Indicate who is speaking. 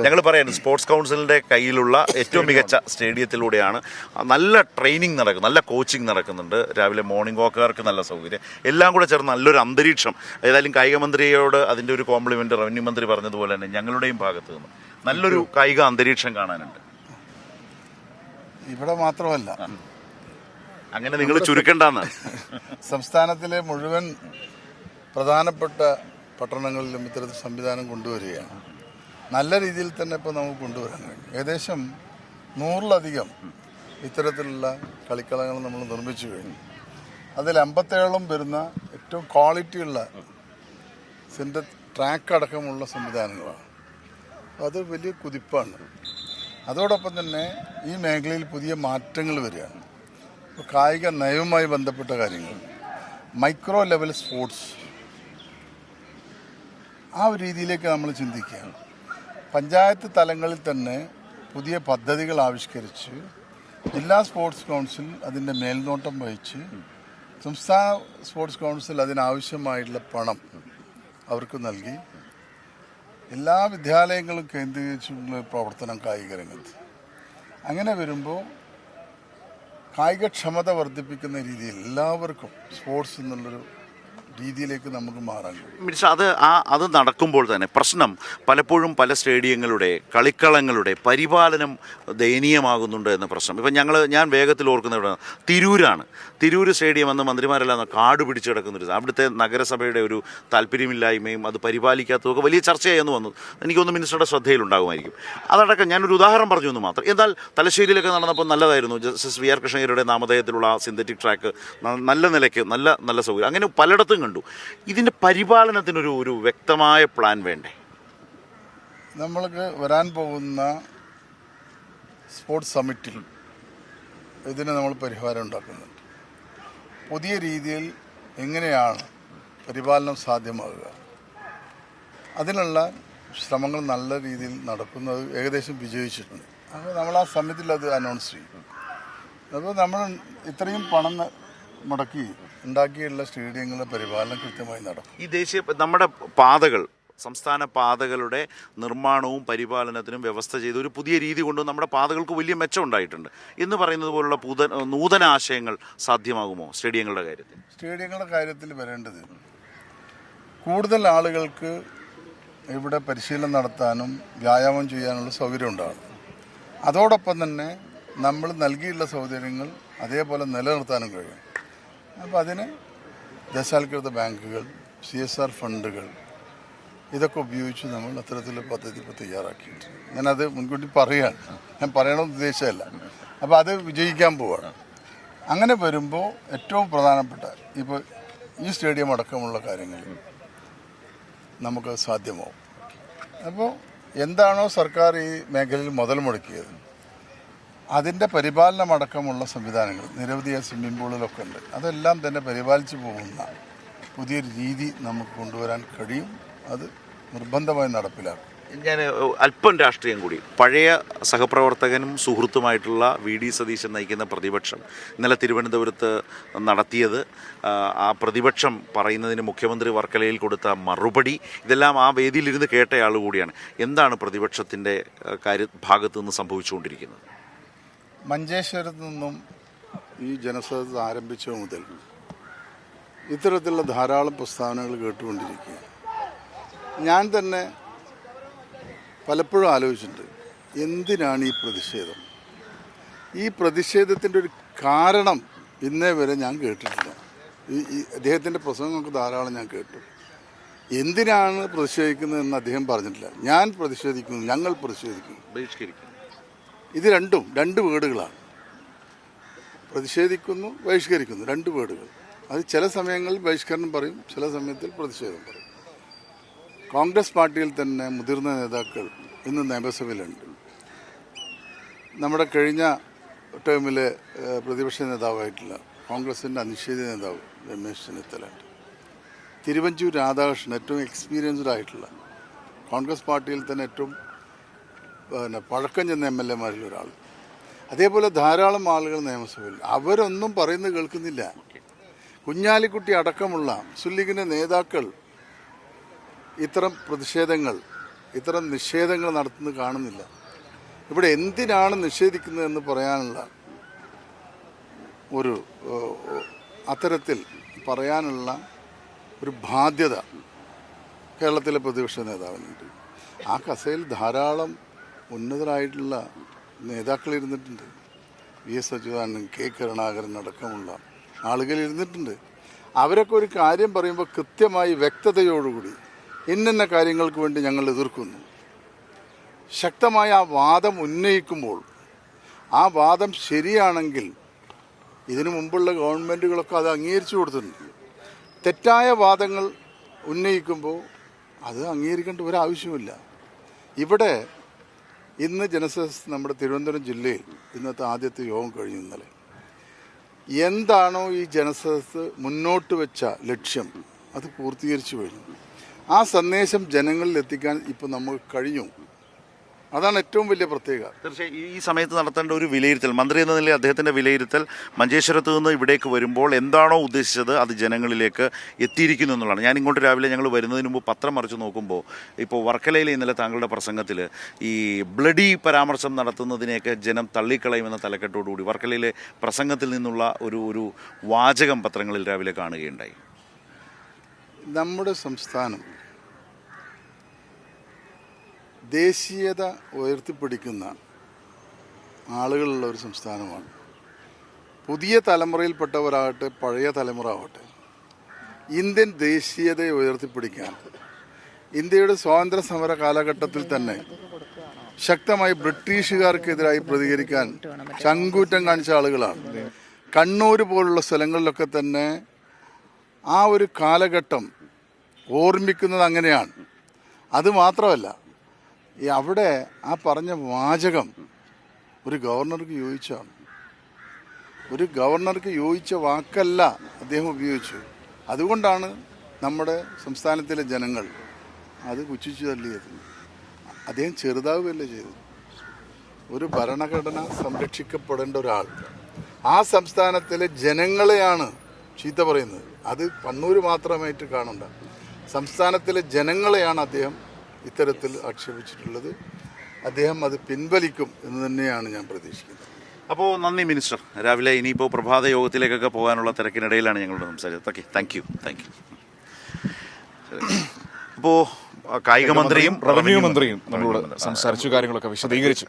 Speaker 1: ഞങ്ങൾ പറയുന്നത് സ്പോർട്സ് കൗൺസിലിൻ്റെ കയ്യിലുള്ള ഏറ്റവും മികച്ച സ്റ്റേഡിയത്തിലൂടെയാണ് നല്ല ട്രെയിനിങ് നടക്കുന്നത്, നല്ല കോച്ചിങ് നടക്കുന്നുണ്ട്. രാവിലെ മോർണിംഗ് വാക്കുകാർക്ക് നല്ല സൗകര്യം, എല്ലാം കൂടെ ചേർന്ന് നല്ലൊരു അന്തരീക്ഷം. ഏതായാലും കായിക മന്ത്രിയോട് അതിൻ്റെ ഒരു കോംപ്ലിമെൻ്റ് റവന്യൂ മന്ത്രി പറഞ്ഞതുപോലെ തന്നെ ഞങ്ങളുടെയും ഭാഗത്ത് നിന്ന് നല്ലൊരു കായിക അന്തരീക്ഷം കാണാനുണ്ട്.
Speaker 2: ഇവിടെ മാത്രമല്ല,
Speaker 1: അങ്ങനെ നിങ്ങൾ ചുരുക്കണ്ടെന്ന്
Speaker 2: സംസ്ഥാനത്തിലെ മുഴുവൻ പ്രധാനപ്പെട്ട പട്ടണങ്ങളിലും ഇത്തരത്തിൽ സംവിധാനം കൊണ്ടുവരികയാണ്. നല്ല രീതിയിൽ തന്നെ ഇപ്പോൾ നമുക്ക് കൊണ്ടുവരാൻ കഴിയും. ഏകദേശം 100-ലധികം ഇത്തരത്തിലുള്ള കളിക്കളങ്ങൾ നമ്മൾ നിർമ്മിച്ചു കഴിഞ്ഞു. അതിൽ 57 വരുന്ന ഏറ്റവും ക്വാളിറ്റിയുള്ള ട്രാക്ക് അടക്കമുള്ള സംവിധാനങ്ങളാണ്. അത് വലിയ കുതിപ്പാണ്. അതോടൊപ്പം തന്നെ ഈ മേഖലയിൽ പുതിയ മാറ്റങ്ങൾ വരികയാണ്. ഇപ്പോൾ കായിക നയവുമായി ബന്ധപ്പെട്ട കാര്യങ്ങൾ, മൈക്രോ ലെവൽ സ്പോർട്സ്, ആ ഒരു രീതിയിലേക്ക് നമ്മൾ ചിന്തിക്കുകയാണ്. പഞ്ചായത്ത് തലങ്ങളിൽ തന്നെ പുതിയ പദ്ധതികൾ ആവിഷ്കരിച്ച് ജില്ലാ സ്പോർട്സ് കൗൺസിൽ അതിൻ്റെ മേൽനോട്ടം വഹിച്ച് സംസ്ഥാന സ്പോർട്സ് കൗൺസിൽ അതിനാവശ്യമായിട്ടുള്ള പണം അവർക്ക് നൽകി എല്ലാ വിദ്യാലയങ്ങളും കേന്ദ്രീകരിച്ചുള്ള പ്രവർത്തനം കായിക രംഗത്ത്. അങ്ങനെ വരുമ്പോൾ കായികക്ഷമത വർദ്ധിപ്പിക്കുന്ന രീതിയിൽ എല്ലാവർക്കും സ്പോർട്സ് എന്നുള്ളൊരു രീതിയിലേക്ക് നമുക്ക് മാറാൻ കഴിയും.
Speaker 1: അത് നടക്കുമ്പോൾ തന്നെ പ്രശ്നം പലപ്പോഴും പല സ്റ്റേഡിയങ്ങളുടെ കളിക്കളങ്ങളുടെ പരിപാലനം ദയനീയമാകുന്നുണ്ട് എന്ന പ്രശ്നം. ഇപ്പം ഞാൻ വേഗത്തിൽ ഓർക്കുന്ന തിരൂരാണ്. തിരൂർ സ്റ്റേഡിയം അന്ന് മന്ത്രിമാരെല്ലാം കാട് പിടിച്ച് കിടക്കുന്നൊരു, അവിടുത്തെ നഗരസഭയുടെ ഒരു താല്പര്യമില്ലായ്മയും അത് പരിപാലിക്കാത്തതൊക്കെ വലിയ ചർച്ചയായെന്ന് വന്നു. എനിക്കൊന്ന് മിനിസ്റ്ററുടെ ശ്രദ്ധയിലുണ്ടാകുമായിരിക്കും. അതടക്കം ഞാനൊരു ഉദാഹരണം പറഞ്ഞു എന്ന് മാത്രം. എന്നാൽ തലശ്ശേരിയിലൊക്കെ നടന്നപ്പോൾ നല്ലതായിരുന്നു. ജസ്റ്റിസ് വി ആർ കൃഷ്ണയ്യരുടെ നാമധേയത്തിലുള്ള സിന്തറ്റിക് ട്രാക്ക് നല്ല നിലയ്ക്ക് നല്ല സൗകര്യം, അങ്ങനെ പലയിടത്തും കണ്ടു. ഇതിൻ്റെ പരിപാലനത്തിനൊരു വ്യക്തമായ പ്ലാൻ വേണ്ടേ?
Speaker 2: നമ്മൾക്ക് വരാൻ പോകുന്ന സ്പോർട്സ് സമ്മിറ്റിൽ ഇതിന് നമ്മൾ പരിഹാരം ഉണ്ടാക്കുന്നുണ്ട്. പുതിയ രീതിയിൽ എങ്ങനെയാണ് പരിപാലനം സാധ്യമാകുക, അതിനുള്ള ശ്രമങ്ങൾ നല്ല രീതിയിൽ നടക്കുന്നത് ഏകദേശം വിജയിച്ചിട്ടുണ്ട്. അപ്പോൾ നമ്മൾ ആ സമ്മിറ്റിൽ അത് അനൗൺസ് ചെയ്യും. അപ്പോൾ നമ്മൾ ഇത്രയും പണം മുടക്കി ഉണ്ടാക്കിയുള്ള സ്റ്റേഡിയങ്ങളുടെ പരിപാലനം കൃത്യമായി നടക്കും.
Speaker 1: ഈ നമ്മുടെ പാതകൾ, സംസ്ഥാന പാതകളുടെ നിർമ്മാണവും പരിപാലനത്തിനും വ്യവസ്ഥ ചെയ്ത് ഒരു പുതിയ രീതി കൊണ്ട് നമ്മുടെ പാതകൾക്ക് വലിയ മെച്ചം ഉണ്ടായിട്ടുണ്ട് എന്ന് പറയുന്നത് പോലുള്ള നൂതന ആശയങ്ങൾ സാധ്യമാകുമോ സ്റ്റേഡിയങ്ങളുടെ കാര്യത്തിൽ?
Speaker 2: സ്റ്റേഡിയങ്ങളുടെ കാര്യത്തിൽ വരേണ്ടത് കൂടുതൽ ആളുകൾക്ക് ഇവിടെ പരിശീലനം നടത്താനും വ്യായാമം ചെയ്യാനുള്ള സൗകര്യം ഉണ്ടാകും. അതോടൊപ്പം തന്നെ നമ്മൾ നൽകിയുള്ള സൗകര്യങ്ങൾ അതേപോലെ നിലനിർത്താനും കഴിയും. അപ്പോൾ അതിന് ദേശസാൽകൃത ബാങ്കുകൾ, CSR ഫണ്ടുകൾ, ഇതൊക്കെ ഉപയോഗിച്ച് നമ്മൾ അത്തരത്തിലുള്ള പദ്ധതി ഇപ്പോൾ തയ്യാറാക്കിയിട്ടുണ്ട്. ഞാനത് മുൻകൂട്ടി പറയുകയാണ്, ഞാൻ പറയണമെന്ന് ഉദ്ദേശമല്ല. അപ്പോൾ അത് വിജയിക്കാൻ പോവുകയാണ്. അങ്ങനെ വരുമ്പോൾ ഏറ്റവും പ്രധാനപ്പെട്ട ഇപ്പോൾ ഈ സ്റ്റേഡിയം അടക്കമുള്ള കാര്യങ്ങൾ നമുക്ക് സാധ്യമാവും. അപ്പോൾ എന്താണോ സർക്കാർ ഈ മേഖലയിൽ മുതൽ മുടക്കിയത് അതിൻ്റെ പരിപാലനമടക്കമുള്ള സംവിധാനങ്ങൾ നിരവധി സ്വിമ്മിംഗ് പൂളിലൊക്കെ ഉണ്ട്. അതെല്ലാം തന്നെ പരിപാലിച്ചു പോകുന്ന പുതിയൊരു രീതി നമുക്ക് കൊണ്ടുവരാൻ കഴിയും. അത് നിർബന്ധമായി നടപ്പിലാക്കും.
Speaker 1: ഞാൻ അല്പം രാഷ്ട്രീയം കൂടി. പഴയ സഹപ്രവർത്തകനും സുഹൃത്തുമായിട്ടുള്ള VD സതീശൻ നയിക്കുന്ന പ്രതിപക്ഷം ഇന്നലെ തിരുവനന്തപുരത്ത് നടത്തിയത്, ആ പ്രതിപക്ഷം പറയുന്നതിന് മുഖ്യമന്ത്രി വർക്കലയിൽ കൊടുത്ത മറുപടി, ഇതെല്ലാം ആ വേദിയിലിരുന്ന് കേട്ടയാൾ കൂടിയാണ്. എന്താണ് പ്രതിപക്ഷത്തിൻ്റെ ഭാഗത്തു നിന്ന് സംഭവിച്ചുകൊണ്ടിരിക്കുന്നത്?
Speaker 2: മഞ്ചേശ്വരത്ത് നിന്നും ഈ ജനസദസ് ആരംഭിച്ച മുതൽ ഇത്തരത്തിലുള്ള ധാരാളം പ്രസ്താവനകൾ കേട്ടുകൊണ്ടിരിക്കുക. ഞാൻ തന്നെ പലപ്പോഴും ആലോചിച്ചിട്ടുണ്ട്, എന്തിനാണ് ഈ പ്രതിഷേധം? ഈ പ്രതിഷേധത്തിൻ്റെ ഒരു കാരണം ഇന്നേ വരെ ഞാൻ കേട്ടിട്ടില്ല. ഈ അദ്ദേഹത്തിൻ്റെ പ്രസംഗങ്ങൾക്ക് ധാരാളം ഞാൻ കേട്ടു. എന്തിനാണ് പ്രതിഷേധിക്കുന്നതെന്ന് അദ്ദേഹം പറഞ്ഞിട്ടില്ല. ഞാൻ പ്രതിഷേധിക്കുന്നു, ഞങ്ങൾ പ്രതിഷേധിക്കുന്നു,
Speaker 1: ബഹിഷ്കരിക്കുന്നു.
Speaker 2: ഇത് രണ്ട് വേർഡുകളാണ്. പ്രതിഷേധിക്കുന്നു, ബഹിഷ്കരിക്കുന്നു, 2 വേർഡുകൾ. അത് ചില സമയങ്ങളിൽ ബഹിഷ്കരണം പറയും, ചില സമയത്തിൽ പ്രതിഷേധം പറയും. കോൺഗ്രസ് പാർട്ടിയിൽ തന്നെ മുതിർന്ന നേതാക്കൾ ഇന്ന് നിയമസഭയിലുണ്ട്. നമ്മുടെ കഴിഞ്ഞ ടേമിലെ പ്രതിപക്ഷ നേതാവായിട്ടുള്ള കോൺഗ്രസിൻ്റെ അനിശ്ചിത നേതാവ് രമേശ് ചെന്നിത്തല, തിരുവഞ്ചൂർ രാധാകൃഷ്ണൻ ഏറ്റവും എക്സ്പീരിയൻസ്ഡ് ആയിട്ടുള്ള കോൺഗ്രസ് പാർട്ടിയിൽ തന്നെ ഏറ്റവും പഴക്കം ചെന്ന MLA-മാരിൽ ഒരാൾ, അതേപോലെ ധാരാളം ആളുകൾ നിയമസഭയിൽ. അവരൊന്നും പറയുന്നത് കേൾക്കുന്നില്ല. കുഞ്ഞാലിക്കുട്ടി അടക്കമുള്ള മുസ്ലിം ലീഗിൻ്റെ നേതാക്കൾ ഇത്തരം പ്രതിഷേധങ്ങൾ ഇത്തരം നിഷേധങ്ങൾ നടത്തുന്നത് കാണുന്നില്ല. ഇവിടെ എന്തിനാണ് നിഷേധിക്കുന്നതെന്ന് പറയാനുള്ള ഒരു അത്തരത്തിൽ പറയാനുള്ള ഒരു ബാധ്യത കേരളത്തിലെ പ്രതിപക്ഷ നേതാവിനുണ്ട്. ആ കസേരയിൽ ധാരാളം ഉന്നതരായിട്ടുള്ള നേതാക്കൾ ഇരുന്നിട്ടുണ്ട്. V S Achuthanandan, K Karunakaran അടക്കമുള്ള ആളുകൾ ഇരുന്നിട്ടുണ്ട്. അവരൊക്കെ ഒരു കാര്യം പറയുമ്പോൾ കൃത്യമായി വ്യക്തതയോടുകൂടി ഇന്ന കാര്യങ്ങൾക്ക് വേണ്ടി ഞങ്ങൾ എതിർക്കുന്നു, ശക്തമായ ആ വാദം ഉന്നയിക്കുമ്പോൾ ആ വാദം ശരിയാണെങ്കിൽ ഇതിനു മുമ്പുള്ള ഗവൺമെൻറ്റുകളൊക്കെ അത് അംഗീകരിച്ചു കൊടുത്തിട്ടുണ്ട്. തെറ്റായ വാദങ്ങൾ ഉന്നയിക്കുമ്പോൾ അത് അംഗീകരിക്കേണ്ട ഒരാവശ്യമില്ല. ഇവിടെ ഇന്ന് ജനസദസ് നമ്മുടെ തിരുവനന്തപുരം ജില്ലയിൽ ഇന്നത്തെ ആദ്യത്തെ യോഗം കഴിഞ്ഞു ഇന്നലെ. എന്താണോ ഈ ജനസദസ് മുന്നോട്ട് വെച്ച ലക്ഷ്യം അത് പൂർത്തീകരിച്ചു കഴിഞ്ഞു. ആ സന്ദേശം ജനങ്ങളിൽ എത്തിക്കാൻ ഇപ്പോൾ നമുക്ക് കഴിഞ്ഞു. അതാണ് ഏറ്റവും വലിയ പ്രത്യേകത.
Speaker 1: തീർച്ചയായും ഈ സമയത്ത് നടത്തേണ്ട ഒരു വിലയിരുത്തൽ, മന്ത്രി എന്ന നിലയിൽ അദ്ദേഹത്തിൻ്റെ വിലയിരുത്തൽ മഞ്ചേശ്വരത്ത് നിന്ന് ഇവിടേക്ക് വരുമ്പോൾ എന്താണോ ഉദ്ദേശിച്ചത് അത് ജനങ്ങളിലേക്ക് എത്തിയിരിക്കുന്നു എന്നുള്ളതാണ്. ഞാൻ ഇങ്ങോട്ട് രാവിലെ ഞങ്ങൾ വരുന്നതിന് മുമ്പ് പത്രം മറിച്ച് നോക്കുമ്പോൾ ഇപ്പോൾ വർക്കലയിൽ ഇന്നലെ താങ്കളുടെ പ്രസംഗത്തിൽ ഈ ബ്ലഡി പരാമർശം നടത്തുന്നതിനെയൊക്കെ ജനം തള്ളിക്കളയുമെന്ന തലക്കെട്ടോടുകൂടി വർക്കലയിലെ പ്രസംഗത്തിൽ നിന്നുള്ള ഒരു വാചകം പത്രങ്ങളിൽ രാവിലെ കാണുകയുണ്ടായി.
Speaker 2: നമ്മുടെ സംസ്ഥാനം ദേശീയത ഉയർത്തിപ്പിടിക്കുന്ന ആളുകളുള്ള ഒരു സംസ്ഥാനമാണ്. പുതിയ തലമുറയിൽപ്പെട്ടവരാകട്ടെ പഴയ തലമുറ ആവട്ടെ, ഇന്ത്യൻ ദേശീയതയെ ഉയർത്തിപ്പിടിക്കാൻ ഇന്ത്യയുടെ സ്വാതന്ത്ര്യ സമര കാലഘട്ടത്തിൽ തന്നെ ശക്തമായി ബ്രിട്ടീഷുകാർക്കെതിരായി പ്രതികരിക്കാൻ ചങ്കൂറ്റം കാണിച്ച ആളുകളാണ്. കണ്ണൂർ പോലുള്ള സ്ഥലങ്ങളിലൊക്കെ തന്നെ ആ ഒരു കാലഘട്ടം ഓർമ്മിക്കുന്നത് അങ്ങനെയാണ്. അതുമാത്രമല്ല, അവിടെ ആ പറഞ്ഞ വാചകം ഒരു ഗവർണർക്ക് യോജിച്ചാണ്. ഒരു ഗവർണർക്ക് യോജിച്ച വാക്കല്ല അദ്ദേഹം ഉപയോഗിച്ചു. അതുകൊണ്ടാണ് നമ്മുടെ സംസ്ഥാനത്തിലെ ജനങ്ങൾ അത് പുച്ഛിച്ചു തള്ളിയത്. അദ്ദേഹം ചെറുതാവുകയല്ല ചെയ്തത്. ഒരു ഭരണഘടന സംരക്ഷിക്കപ്പെടേണ്ട ഒരാൾ ആ സംസ്ഥാനത്തിലെ ജനങ്ങളെയാണ് ചീത്ത പറയുന്നത്. അത് കണ്ണൂർ മാത്രമായിട്ട് കാണണ്ട, സംസ്ഥാനത്തിലെ ജനങ്ങളെയാണ് അദ്ദേഹം ഇത്തരത്തിൽ ആക്ഷേപിച്ചിട്ടുള്ളത്. അദ്ദേഹം അത് പിൻവലിക്കും എന്ന് തന്നെയാണ് ഞാൻ പ്രതീക്ഷിക്കുന്നത്.
Speaker 1: അപ്പോൾ നന്ദി മിനിസ്റ്റർ. രാവിലെ ഇനിയിപ്പോൾ പ്രഭാത യോഗത്തിലേക്കൊക്കെ പോകാനുള്ള തിരക്കിനിടയിലാണ് ഞങ്ങളോട് സംസാരിച്ചത്. Okay, thank you. അപ്പോൾ കായിക മന്ത്രിയും
Speaker 3: റവന്യൂ മന്ത്രിയും നമ്മളോട് സംസാരിച്ചു, കാര്യങ്ങളൊക്കെ വിശദീകരിച്ചു.